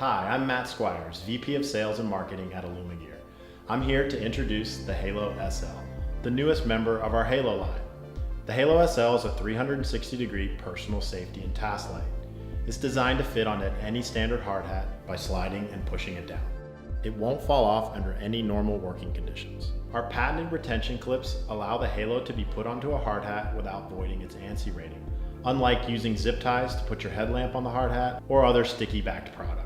Hi, I'm Matt Squires, VP of Sales and Marketing at ILLUMAGEAR. I'm here to introduce the Halo SL, the newest member of our Halo line. The Halo SL is a 360-degree personal safety and task light. It's designed to fit onto any standard hard hat by sliding and pushing it down. It won't fall off under any normal working conditions. Our patented retention clips allow the Halo to be put onto a hard hat without voiding its ANSI rating, unlike using zip ties to put your headlamp on the hard hat or other sticky-backed products.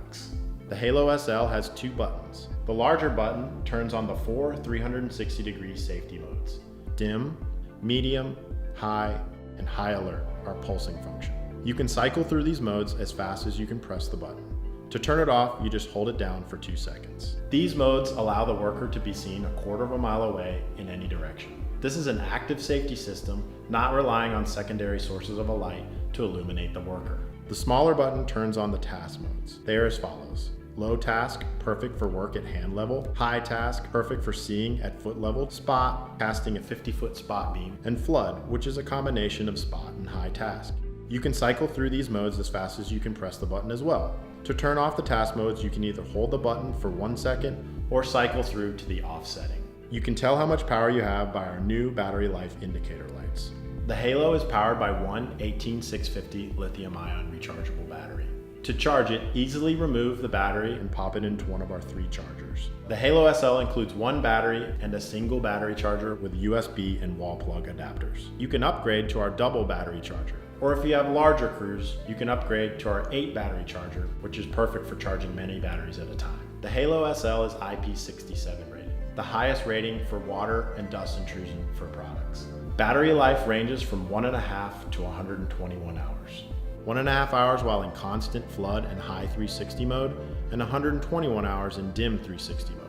The Halo SL has two buttons. The larger button turns on the four 360-degree safety modes: dim, medium, high, and high alert, our pulsing function. You can cycle through these modes as fast as you can press the button. To turn it off, you just hold it down for 2 seconds. These modes allow the worker to be seen a quarter of a mile away in any direction. This is an active safety system, not relying on secondary sources of a light to illuminate the worker. The smaller button turns on the task modes. They are as follows: low task, perfect for work at hand level; high task, perfect for seeing at foot level; spot, casting a 50-foot spot beam; and flood, which is a combination of spot and high task. You can cycle through these modes as fast as you can press the button as well. To turn off the task modes, you can either hold the button for 1 second or cycle through to the off setting. You can tell how much power you have by our new battery life indicator lights. The Halo is powered by one 18650 lithium-ion rechargeable battery. To charge it, easily remove the battery and pop it into one of our 3 chargers. The Halo SL includes 1 battery and a single battery charger with USB and wall plug adapters. You can upgrade to our double battery charger. Or if you have larger crews, you can upgrade to our 8 battery charger, which is perfect for charging many batteries at a time. The Halo SL is IP67 rated, the highest rating for water and dust intrusion for products. Battery life ranges from 1.5 to 121 hours. 1.5 hours while in constant flood and high 360 mode, and 121 hours in dim 360 mode.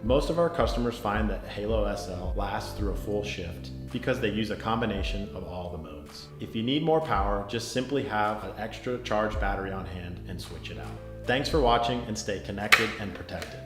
Most of our customers find that Halo SL lasts through a full shift because they use a combination of all the modes. If you need more power, just simply have an extra charged battery on hand and switch it out. Thanks for watching, and stay connected and protected.